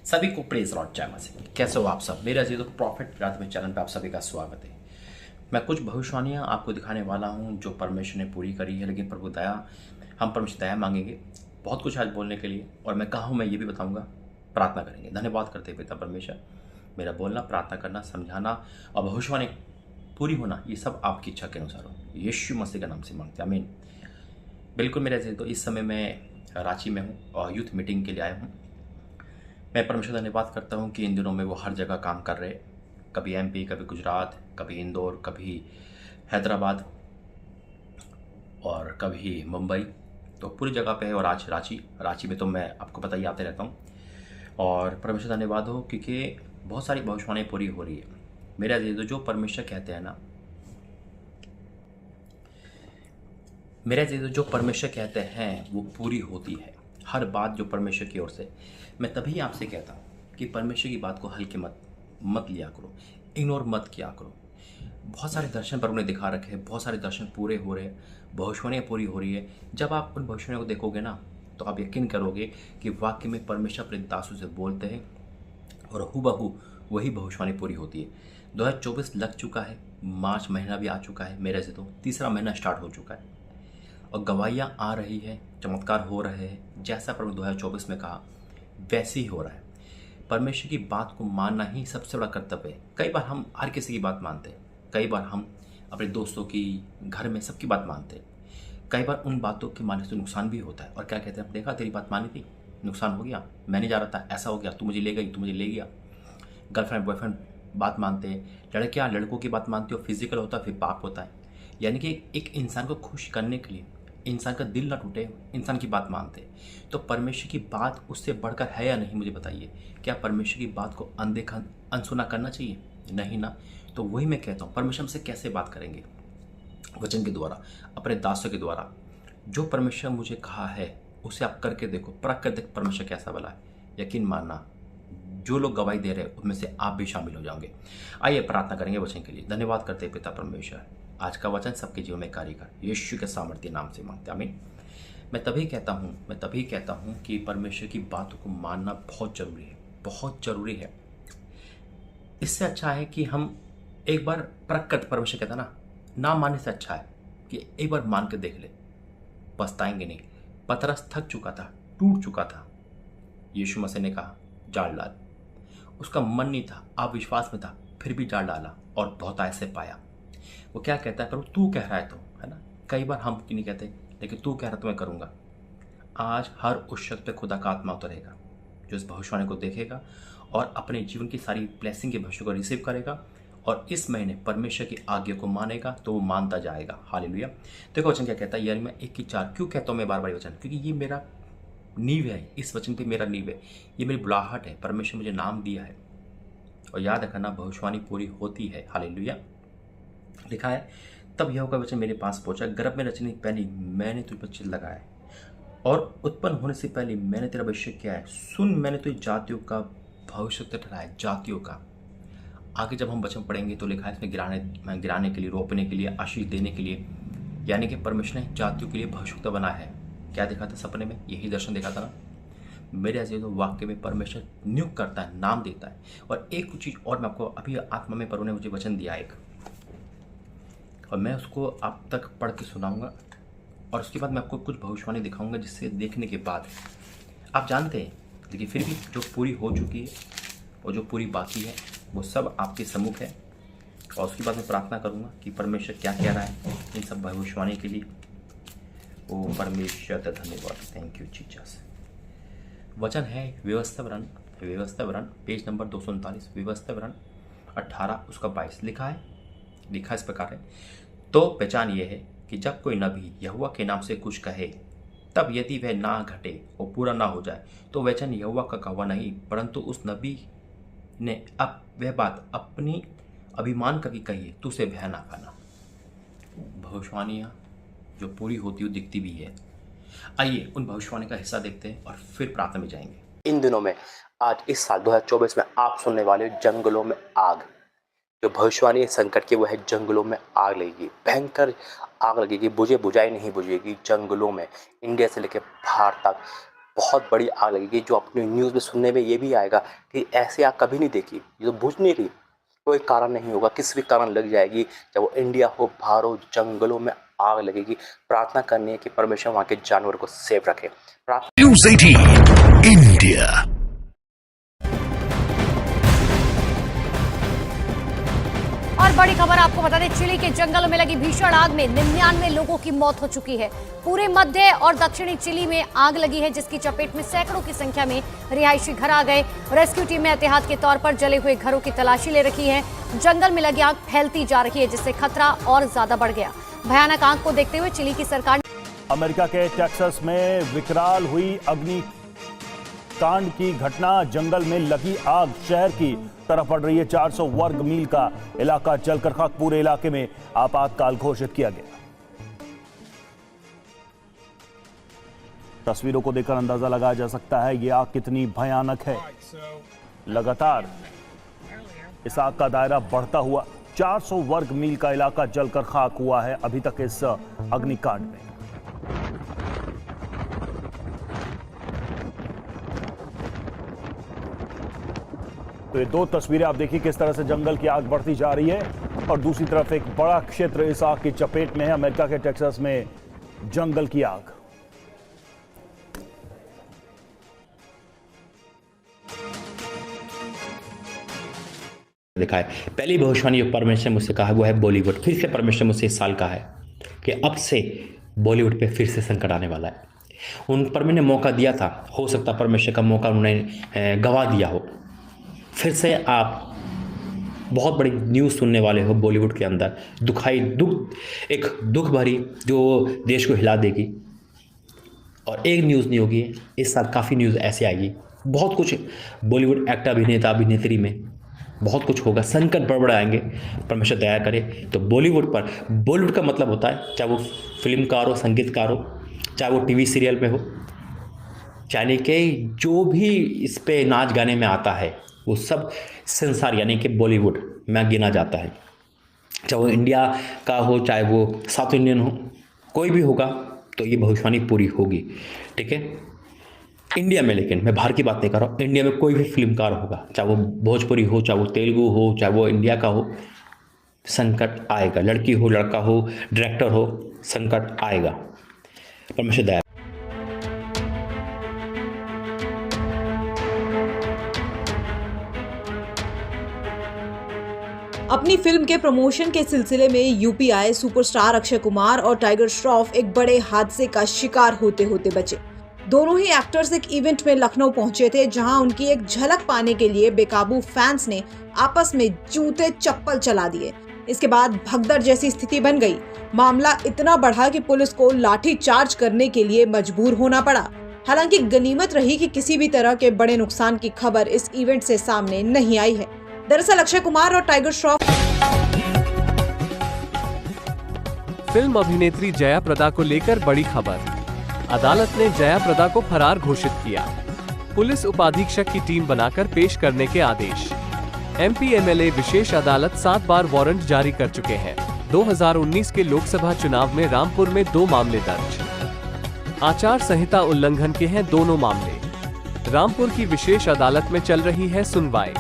सभी को praise Lord जय मसीह। कैसे हो आप सब? मेरा जी तो प्रॉफिट रात में चैनल पे आप सभी का स्वागत है। मैं कुछ भविष्यवाणियां आपको दिखाने वाला हूं जो परमेश्वर ने पूरी करी है, लेकिन प्रभु दया, हम परमेश्वर दया मांगेंगे बहुत कुछ आज बोलने के लिए। और मैं कहाँ हूँ मैं ये भी बताऊंगा। प्रार्थना करेंगे। धन्यवाद करते हैं पिता परमेश्वर, मेरा बोलना, प्रार्थना करना, समझाना और भविष्यवाणी पूरी होना, ये सब आपकी इच्छा के अनुसार हो। यीशु मसीह का नाम से मांगते हैं, आमीन। बिल्कुल मेरे जी तो इस समय मैं रांची में हूँ और यूथ मीटिंग के लिए आया हूँ। मैं परमेश्वर धन्यवाद करता हूँ कि इन दिनों में वो हर जगह काम कर रहे, कभी एमपी, कभी गुजरात, कभी इंदौर, कभी हैदराबाद और कभी मुंबई, तो पूरी जगह पे है। और आज रांची में तो मैं आपको पता ही आते रहता हूँ। और परमेश्वर धन्यवाद हो क्योंकि बहुत सारी भविष्यवाणियाँ पूरी हो रही है। मेरा जो परमेश्वर कहते हैं ना, मेरे जो परमेश्वर कहते हैं वो पूरी होती है। हर बात जो परमेश्वर की ओर से, मैं तभी आपसे कहता हूँ कि परमेश्वर की बात को हल्के मत लिया करो, इग्नोर मत किया करो। बहुत सारे दर्शन पर उन्हें दिखा रखे हैं, बहुत सारे दर्शन पूरे हो रहे हैं, भविष्यवाणियाँ पूरी हो रही है। जब आप उन भविष्यवाणियों को देखोगे ना तो आप यकीन करोगे कि वाकई में परमेश्वर अपने दासों से बोलते हैं और हूबहू वही भविष्यवाणी पूरी होती है। 2024 लग चुका है, मार्च महीना भी आ चुका है, मेरे से तो तीसरा महीना स्टार्ट हो चुका है और गवाहियाँ आ रही है, चमत्कार हो रहे हैं। जैसा प्रभु 2024 में कहा वैसे ही हो रहा है। परमेश्वर की बात को मानना ही सबसे बड़ा कर्तव्य है। कई बार हम हर किसी की बात मानते हैं, कई बार हम अपने दोस्तों की, घर में सबकी बात मानते हैं। कई बार उन बातों के मानने से नुकसान भी होता है। और क्या कहते हैं, देखा तेरी बात मानी थी, नुकसान हो गया, मैं नहीं जा रहा था, ऐसा हो गया, तू मुझे ले गई, तू मुझे ले गया। गर्लफ्रेंड बॉयफ्रेंड बात मानते हैं, लड़कियाँ लड़कों की बात मानती हो, फिजिकल होता है फिर पाप होता है। यानी कि एक इंसान को खुश करने के लिए, इंसान का दिल ना टूटे, इंसान की बात मानते हैं। तो परमेश्वर की बात उससे बढ़कर है या नहीं, मुझे बताइए। क्या परमेश्वर की बात को अनदेखा, अनसुना करना चाहिए? नहीं ना। तो वही मैं कहता हूँ, परमेश्वर हमसे कैसे बात करेंगे? वचन के द्वारा, अपने दासों के द्वारा। जो परमेश्वर मुझे कहा है उसे आप करके देखो, परख कर देख परमेश्वर कैसा भला है। यकीन मानना, जो लोग गवाही दे रहे हैं उनमें से आप भी शामिल हो जाओगे। आइए प्रार्थना करेंगे वचन के लिए। धन्यवाद करते हैं पिता परमेश्वर, आज का वचन सबके जीवन में कार्य कर, यीशु के सामर्थ्य नाम से मांगते हैं, आमीन। मैं तभी कहता हूँ कि परमेश्वर की बातों को मानना बहुत जरूरी है, बहुत जरूरी है। इससे अच्छा है कि हम एक बार परख कर, परमेश्वर कहता ना मानने से अच्छा है कि एक बार मान के देख ले, पछताएंगे नहीं। पतरस थक चुका था, टूट चुका था। यीशु मसीह ने कहा जाल डाल। उसका मन नहीं था, अविश्वास में था, फिर भी डाल डाला और बहुत ऐसे पाया। वो क्या कहता है, प्रभु तू कह रहा है तो, है ना। कई बार हम क्यों नहीं कहते, लेकिन तू कह रहा तो मैं करूँगा। आज हर उस शख्स पे खुदा का आत्मा उतरेगा जो इस भविष्यवाणी को देखेगा और अपने जीवन की सारी ब्लेसिंग के भविष्य को रिसीव करेगा और इस महीने परमेश्वर की आज्ञा को मानेगा तो वो मानता जाएगा। हालेलुया। देखो वचन क्या कहता है, यानी मैं 1:4 क्यों कहता हूँ मैं बार बार वचन, क्योंकि ये मेरा नींव है। इस वचन पे मेरा नींव है, ये मेरी बुलाहट है। परमेश्वर मुझे नाम दिया है और याद रखना भविष्यवाणी पूरी होती है। हालेलुया। लिखा है, तब यहोवा का वचन मेरे पास पहुंचा, गर्भ में रचने से पहले मैंने तुझ पर चिल्ला लगाया है और उत्पन्न होने से पहले मैंने तेरा अभिषेक किया है। सुन, मैंने तुझे जातियों का भविष्य ठहराया, जातियों का। आगे जब हम वचन पढ़ेंगे तो लिखा है इसमें गिराने के लिए, रोपने के लिए, आशीष देने के लिए। यानी कि परमेश्वर ने जातियों के लिए भविष्यवक्ता बनाया है। क्या देखा था सपने में? यही दर्शन देखा था ना। मेरे ऐसे तो वाक्य में परमेश्वर नियुक्त करता है, नाम देता है। और एक कुछ चीज़ और मैं आपको अभी आत्मा में, पर ने मुझे वचन दिया एक, और मैं उसको आप तक पढ़ के सुनाऊंगा और उसके बाद मैं आपको कुछ भविष्यवाणी दिखाऊंगा, जिससे देखने के बाद आप जानते हैं, लेकिन फिर भी जो पूरी हो चुकी है और जो पूरी बाकी है वो सब आपके सम्मुख है। और उसके बाद मैं प्रार्थना करूंगा कि परमेश्वर क्या कह रहा है इन सब भविष्यवाणी के लिए। ओ परमेश्वर धन्यवाद, थैंक यू जीसस। वचन है व्यवस्थावरण पेज नंबर 239, व्यवस्थावरण 18 उसका 22। लिखा इस प्रकार है, तो पहचान ये है कि जब कोई नबी यहोवा के नाम से कुछ कहे, तब यदि वह ना घटे और पूरा ना हो जाए तो वचन यहोवा का कहा नहीं, परंतु उस नबी ने अब वह बात अपनी अभिमान करके कही है, तू से भय ना खाना। भविष्यवाणियाँ जो पूरी होती हुई दिखती भी है। आइए उन भविष्यवाणी का हिस्सा देखते हैं और फिर प्रार्थना में जाएंगे। इन दिनों में, आज इस साल 2024 में आप सुनने वाले जंगलों में आग, जो भविष्यवाणी संकट की, वो है जंगलों में आग लगेगी, भयंकर आग लगेगी, बुझाई नहीं बुझेगी। जंगलों में, इंडिया से लेकर बाहर तक बहुत बड़ी आग लगेगी, जो अपने न्यूज़ में सुनने में ये भी आएगा कि ऐसी आग कभी नहीं देखी, ये तो बुझ नहीं रही, कोई कारण नहीं होगा, किसी भी कारण लग जाएगी, चाहे वो इंडिया हो, बाहर हो, जंगलों में आग लगेगी। प्रार्थना करनी है कि परमेश्वर वहाँ के जानवर को सेफ रखे। News 18 India। और बड़ी खबर आपको बता दें, चिली के जंगलों में लगी भीषण आग में 99 लोगों की मौत हो चुकी है। पूरे मध्य और दक्षिणी चिली में आग लगी है, जिसकी चपेट में सैकड़ों की संख्या में रिहायशी घर आ गए। रेस्क्यू टीम ने एहतियात के तौर पर जले हुए घरों की तलाशी ले रखी है। जंगल में लगी आग फैलती जा रही है, जिससे खतरा और ज्यादा बढ़ गया। भयानक आग को देखते हुए चिली की सरकार अमेरिका के टेक्सास में विकराल हुई अग्निकांड की घटना, जंगल में लगी आग शहर की तरफ बढ़ रही है। 400 वर्ग मील का इलाका जलकर खाक, पूरे इलाके में आपातकाल घोषित किया गया। तस्वीरों को देखकर अंदाजा लगाया जा सकता है ये आग कितनी भयानक है। लगातार इस आग का दायरा बढ़ता हुआ 400 वर्ग मील का इलाका जलकर खाक हुआ है अभी तक इस अग्निकांड में। तो ये दो तस्वीरें आप देखिए किस तरह से जंगल की आग बढ़ती जा रही है और दूसरी तरफ एक बड़ा क्षेत्र इस आग की चपेट में है। अमेरिका के टेक्सास में जंगल की आग। देखा है पहली भविष्यवाणी जो परमेश्वर मुझसे कहा वो है बॉलीवुड। फिर से परमेश्वर मुझसे इस साल कहा है कि अब से बॉलीवुड पे फिर से संकट आने वाला है। उन पर मैंने मौका दिया था, हो सकता परमेश्वर का मौका उन्होंने गंवा दिया हो। फिर से आप बहुत बड़ी न्यूज़ सुनने वाले हो बॉलीवुड के अंदर, एक दुख भरी जो देश को हिला देगी। और एक न्यूज़ नहीं होगी, इस साल काफ़ी न्यूज़ ऐसे आएगी। बहुत कुछ बॉलीवुड एक्टर, अभिनेता, अभिनेत्री में बहुत कुछ होगा, संकट बड़बड़ आएंगे। परमेश्वर दया करे। तो बॉलीवुड का मतलब होता है चाहे वो फिल्मकार हो, संगीतकार हो, चाहे वो टीवी सीरियल में हो, चाहे कि जो भी इस पे नाच गाने में आता है, वो सब संसार यानी कि बॉलीवुड में गिना जाता है। चाहे वो इंडिया का हो, चाहे वो साउथ इंडियन हो, कोई भी होगा तो ये भविष्यवाणी पूरी होगी। ठीक है, इंडिया में, लेकिन मैं बाहर की बात नहीं कर रहा हूँ। इंडिया में कोई भी फिल्मकार होगा, चाहे वो भोजपुरी हो, चाहे वो तेलुगु हो, चाहे वो इंडिया का हो, संकट आएगा। लड़की हो, लड़का हो, डायरेक्टर हो, संकट आएगा। परमेश्वर दया। अपनी फिल्म के प्रमोशन के सिलसिले में यूपी आए सुपरस्टार अक्षय कुमार और टाइगर श्रॉफ एक बड़े हादसे का शिकार होते होते बचे। दोनों ही एक्टर्स एक इवेंट में लखनऊ पहुंचे थे, जहां उनकी एक झलक पाने के लिए बेकाबू फैंस ने आपस में जूते चप्पल चला दिए। इसके बाद भगदड़ जैसी स्थिति बन गई। मामला इतना बढ़ा कि पुलिस को लाठी चार्ज करने के लिए मजबूर होना पड़ा। हालांकि गनीमत रही कि किसी भी तरह के बड़े नुकसान की खबर इस इवेंट से सामने नहीं आई है। दरअसल अक्षय कुमार और टाइगर श्रॉफ फिल्म अभिनेत्री जया प्रदा को लेकर बड़ी खबर। अदालत ने जया प्रदा को फरार घोषित किया। पुलिस उपाधीक्षक की टीम बनाकर पेश करने के आदेश। एमपी-एमएलए विशेष अदालत 7 बार वारंट जारी कर चुके हैं। 2019 के लोकसभा चुनाव में रामपुर में 2 मामले दर्ज। आचार संहिता उल्लंघन के हैं दोनों मामले। रामपुर की विशेष अदालत में चल रही है सुनवाई।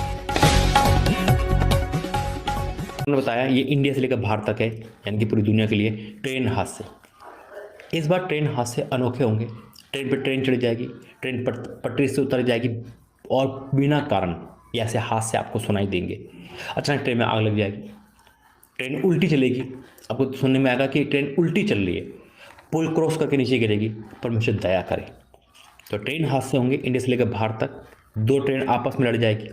उन्होंने बताया ये इंडिया से लेकर बाहर तक है, यानी कि पूरी दुनिया के लिए ट्रेन हादसे। इस बार ट्रेन हादसे अनोखे होंगे। ट्रेन पर ट्रेन चढ़ जाएगी, ट्रेन पटरी से उतर जाएगी और बिना कारण ये ऐसे हादसे आपको सुनाई देंगे। अचानक ट्रेन में आग लग जाएगी, ट्रेन उल्टी चलेगी, आपको सुनने में आएगा कि ट्रेन उल्टी चल रही है, पुल क्रॉस करके नीचे गिरेगी। परमेश्वर दया करे। तो ट्रेन हादसे होंगे इंडिया से लेकर बाहर तक। 2 ट्रेन आपस में लड़ जाएगी।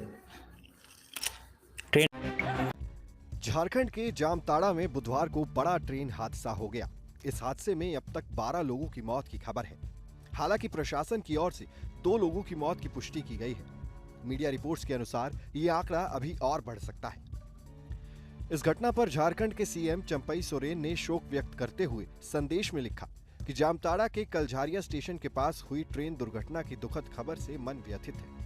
झारखंड के जामताड़ा में बुधवार को बड़ा ट्रेन हादसा हो गया। इस हादसे में अब तक 12 लोगों की मौत की खबर है। हालांकि प्रशासन की ओर से 2 लोगों की मौत की पुष्टि की गई है। मीडिया रिपोर्ट्स के अनुसार ये आंकड़ा अभी और बढ़ सकता है। इस घटना पर झारखंड के सीएम चंपई सोरेन ने शोक व्यक्त करते हुए संदेश में लिखा कि जामताड़ा के कलझारिया स्टेशन के पास हुई ट्रेन दुर्घटना की दुखद खबर से मन व्यथित है।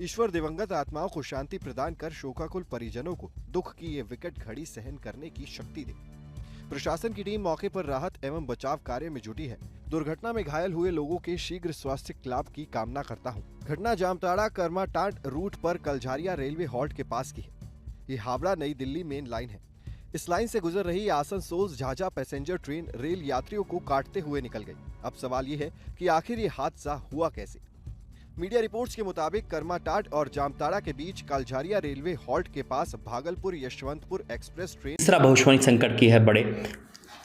ईश्वर दिवंगत आत्माओं को शांति प्रदान कर शोकाकुल परिजनों को दुख की ये विकट घड़ी सहन करने की शक्ति दे। प्रशासन की टीम मौके पर राहत एवं बचाव कार्य में जुटी है। दुर्घटना में घायल हुए लोगों के शीघ्र स्वास्थ्य लाभ की कामना करता हूं। घटना जामताड़ा करमाटांड रूट पर कलझारिया रेलवे हॉल्ट के पास की है। ये हावड़ा नई दिल्ली मेन लाइन है। इस लाइन से गुजर रही Asansol Jhajha passenger train rail यात्रियों को काटते हुए निकल गई। अब सवाल ये है कि आखिर ये हादसा हुआ कैसे। मीडिया रिपोर्ट्स के मुताबिक करमाटांड और जामताड़ा के बीच कलझारिया रेलवे हॉल्ट के पास भागलपुर यशवंतपुर एक्सप्रेस ट्रेन। तीसरा भविष्यवाणी संकट की है बड़े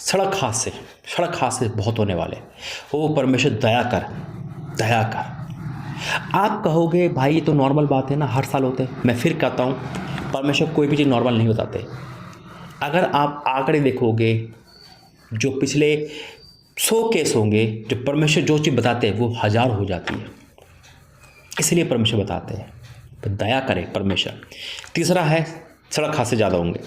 सड़क हादसे बहुत होने वाले। वो परमेश्वर दया कर। आप कहोगे भाई ये तो नॉर्मल बात है ना, हर साल होते हैं। मैं फिर कहता हूँ परमेश्वर कोई भी चीज़ नॉर्मल नहीं बताते। अगर आप आंकड़े देखोगे जो पिछले 100 केस होंगे, जो परमेश्वर जो चीज़ बताते हैं वो 1000 हो जाती है। इसलिए परमेश्वर बताते हैं, तो दया करे परमेश्वर। तीसरा है सड़क हादसे ज़्यादा होंगे।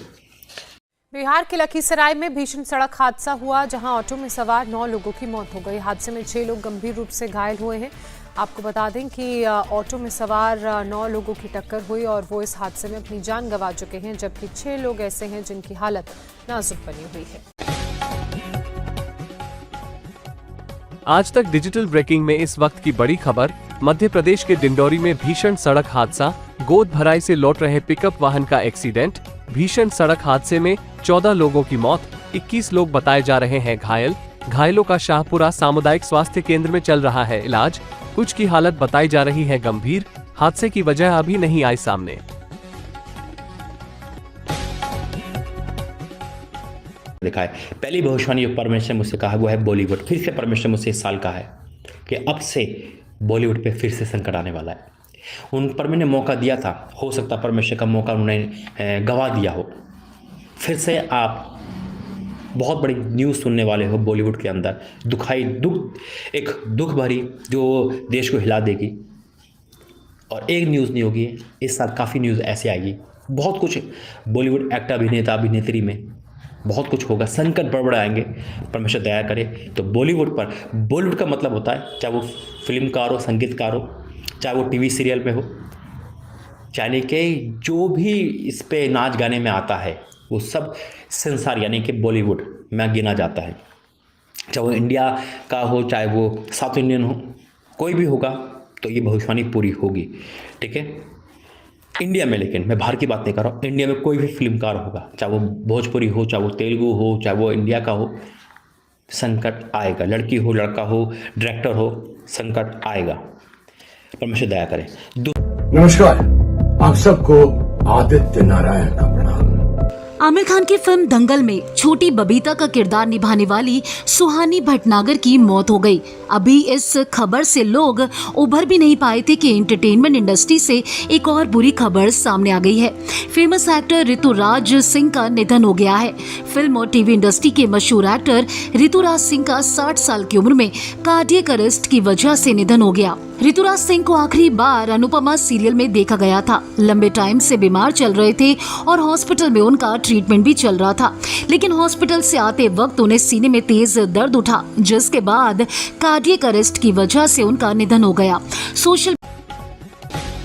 बिहार के लखीसराय में भीषण सड़क हादसा हुआ, जहां ऑटो में सवार 9 लोगों की मौत हो गई। हादसे में 6 लोग गंभीर रूप से घायल हुए हैं। आपको बता दें कि ऑटो में सवार 9 लोगों की टक्कर हुई और वो इस हादसे में अपनी जान गंवा चुके हैं, जबकि 6 लोग ऐसे हैं जिनकी हालत नाजुक बनी हुई है। आज तक डिजिटल ब्रेकिंग में इस वक्त की बड़ी खबर। मध्य प्रदेश के डिंडौरी में भीषण सड़क हादसा, गोद भराई से लौट रहे पिकअप वाहन का एक्सीडेंट। भीषण सड़क हादसे में 14 लोगों की मौत, 21 लोग बताए जा रहे हैं घायल। घायलों का शाहपुरा सामुदायिक स्वास्थ्य केंद्र में चल रहा है इलाज। कुछ की हालत बताई जा रही है गंभीर। हादसे की वजह अभी नहीं आई सामने। देखा है पहली भविष्यवाणी जो परमेश्वर मुझसे कहा वो है बॉलीवुड। फिर से परमेश्वर मुझसे इस साल कहा है कि अब से बॉलीवुड पे फिर से संकट आने वाला है। उन पर मैंने मौका दिया था, हो सकता परमेश्वर का मौका उन्होंने गंवा दिया हो। फिर से आप बहुत बड़ी न्यूज़ सुनने वाले हो बॉलीवुड के अंदर। एक दुख भरी जो देश को हिला देगी। और एक न्यूज़ नहीं होगी, इस साल काफ़ी न्यूज़ ऐसे आएगी। बहुत कुछ बॉलीवुड एक्टर अभिनेता अभिनेत्री में बहुत कुछ होगा, संकट बड़बड़ आएंगे। परमेश्वर दया करे। तो बॉलीवुड का मतलब होता है चाहे वो फिल्मकार हो, संगीतकार हो, चाहे वो टीवी सीरियल में हो, चाहे कि जो भी इस पे नाच गाने में आता है वो सब संसार यानी कि बॉलीवुड में गिना जाता है। चाहे वो इंडिया का हो, चाहे वो साउथ इंडियन हो, कोई भी होगा तो ये भविष्यवाणी पूरी होगी। ठीक है, इंडिया में, लेकिन मैं बाहर की बात नहीं कर रहा हूँ। इंडिया में कोई भी फिल्मकार होगा, चाहे वो भोजपुरी हो, चाहे वो तेलुगु हो, चाहे वो इंडिया का हो, संकट आएगा। लड़की हो, लड़का हो, डायरेक्टर हो, संकट आएगा। परमेश्वर दया करें। नमस्कार, आप सबको आदित्य नारायण का प्रणाम। आमिर खान की फिल्म दंगल में छोटी बबीता का किरदार निभाने वाली सुहानी भटनागर की मौत हो गई। अभी इस खबर से लोग उभर भी नहीं पाए थे कि एंटरटेनमेंट इंडस्ट्री से एक और बुरी खबर सामने आ गई है। फेमस एक्टर ऋतुराज सिंह का निधन हो गया है। फिल्म और टीवी इंडस्ट्री के मशहूर एक्टर ऋतुराज सिंह का 60 साल की उम्र में कार्डियक अरेस्ट की वजह से निधन हो गया। ऋतुराज सिंह को आखिरी बार अनुपमा सीरियल में देखा गया था। लंबे टाइम से बीमार चल रहे थे और हॉस्पिटल में उनका ट्रीटमेंट भी चल रहा था, लेकिन हॉस्पिटल से आते वक्त उन्हें सीने में तेज दर्द उठा, जिसके बाद कार्डियक अरेस्ट की वजह से उनका निधन हो गया।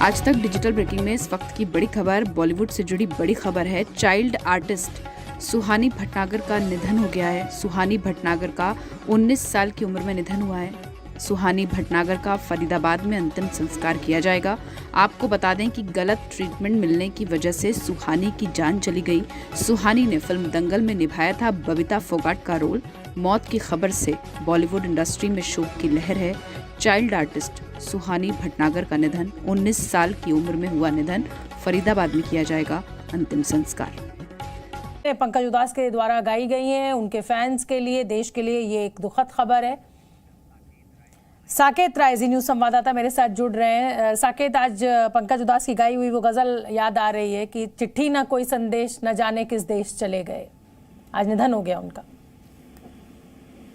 आज तक डिजिटल ब्रेकिंग में इस वक्त की बड़ी खबर, बॉलीवुड से जुड़ी बड़ी खबर है। चाइल्ड आर्टिस्ट सुहानी भटनागर का निधन हो गया है। सुहानी भटनागर का 19 साल की उम्र में निधन हुआ है। सुहानी भटनागर का फरीदाबाद में अंतिम संस्कार किया जाएगा। आपको बता दें कि गलत ट्रीटमेंट मिलने की वजह से सुहानी की जान चली गई। सुहानी ने फिल्म दंगल में निभाया था बबीता फोगाट का रोल। मौत की खबर से बॉलीवुड इंडस्ट्री में शोक की लहर है। चाइल्ड आर्टिस्ट सुहानी भटनागर का निधन, 19 साल की उम्र में हुआ निधन। फरीदाबाद में किया जाएगा अंतिम संस्कार। पंकज उदास के द्वारा गाई गई हैं, उनके फैंस के लिए, देश के लिए ये एक दुखद खबर है। साकेत राय जी न्यूज संवाददाता मेरे साथ जुड़ रहे हैं। साकेत, आज पंकज उदास की गाई हुई वो गजल याद आ रही है कि चिट्ठी ना कोई संदेश, न जाने किस देश चले गए। आज निधन हो गया उनका।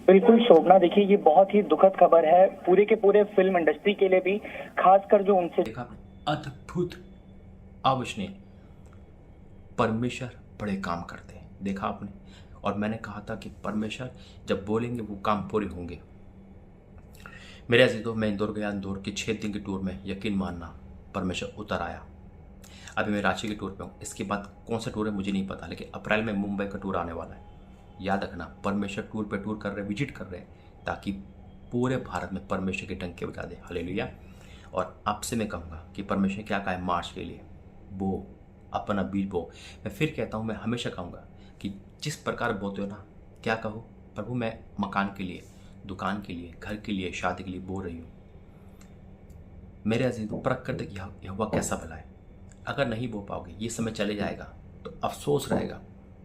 बिल्कुल शोभना, देखिए ये बहुत ही दुखद खबर है पूरे के पूरे फिल्म इंडस्ट्री के लिए भी, खासकर जो उनसे देखा अद्भुत अविश्वसनीय। परमेश्वर बड़े काम करते हैं, देखा आपने। और मैंने कहा था कि परमेश्वर जब बोलेंगे वो काम पूरे होंगे। मेरे अजीजों, मैं इंदौर गया। इंदौर के 6 दिन की टूर में यकीन मानना परमेश्वर उतर आया। अभी मैं रांची के टूर पे हूँ। इसके बाद कौन सा टूर है मुझे नहीं पता, लेकिन अप्रैल में मुंबई का टूर आने वाला है। याद रखना, परमेश्वर टूर पे टूर कर रहे, विजिट कर रहे हैं ताकि पूरे भारत में परमेश्वर के डंके बजा दे। हालेलुया। और आपसे मैं कहूँगा कि परमेश्वर क्या कहा है मार्च के लिए, बो अपना बीज बो। मैं फिर कहता हूँ, मैं हमेशा कहूँगा कि जिस प्रकार बोते हो ना, क्या कहो, प्रभु मैं मकान के लिए, दुकान के लिए, घर के लिए, शादी के लिए बो रही हूँ। मेरे अजीज परख कर देख यहोवा कैसा भला है। अगर नहीं बो पाओगे, ये समय चले जाएगा तो अफसोस रहेगा।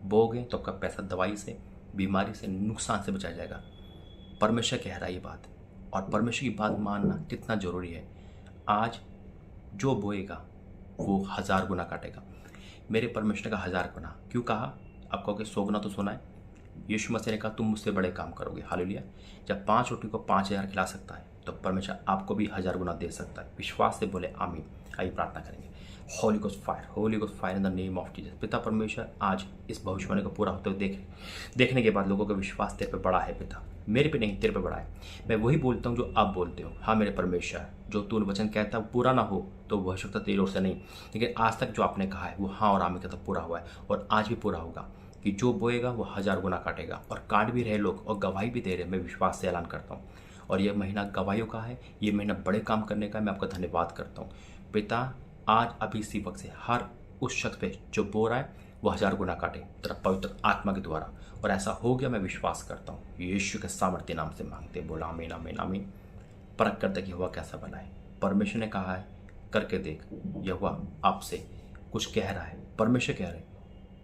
बोगे तो आपका पैसा दवाई से, बीमारी से, नुकसान से बचाया जाएगा। परमेश्वर कह रहा है ये बात, और परमेश्वर की बात मानना कितना जरूरी है। आज जो बोएगा वो 1000 गुना काटेगा। मेरे परमेश्वर का 1000 गुना क्यों कहा? आप कहोगे 100 गुना तो सुना है। यीशु मसीह ने कहा तुम मुझसे बड़े काम करोगे। हालेलुया। जब 5 रोटी को 5000 खिला सकता है तो परमेश्वर आपको भी 1000 गुना दे सकता है। विश्वास से बोले आमीन। आइए प्रार्थना करेंगे। Holi ghost fire in the name of Jesus. पिता परमेश्वर, आज इस भविष्यवाणी को पूरा होते हुए देखने के बाद लोगों का विश्वास तेरे पे बड़ा है। पिता मेरे पे नहीं, तेरे पे बड़ा है। मैं वही बोलता हूँ जो आप बोलते हो। हाँ मेरे परमेश्वर, जो तू वचन कहता है वो पूरा ना हो तो वह सकता तेरी ओर से नहीं, लेकिन आज तक जो आपने कहा है वो हाँ और आमीन का तो पूरा हुआ है, और आज भी पूरा होगा कि जो बोएगा वो 1000 गुना काटेगा। और काट भी रहे लोग और गवाही भी दे रहे। मैं विश्वास से ऐलान करता हूँ। और यह महीना गवाहियों का है, ये महीना बड़े काम करने का है। मैं आपका धन्यवाद करता हूँ पिता। आज अभी इसी वक्त से हर उस शख्स पे जो बो रहा है वो 1000 गुना काटे तेरा पवित्र आत्मा के द्वारा, और ऐसा हो गया मैं विश्वास करता हूँ। यीशु के सामर्थ्य नाम से मांगते, बोला आमीन आमीन आमीन। परख कर देख यहोवा कैसा भला है। परमेश्वर ने कहा है करके देख। यहोवा आपसे कुछ कह रहा है। परमेश्वर कह रहे हैं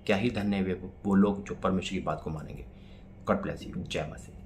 क्या ही धन्य वे वो लोग जो परमेश्वर की बात को मानेंगे। God bless you. जय मसीह।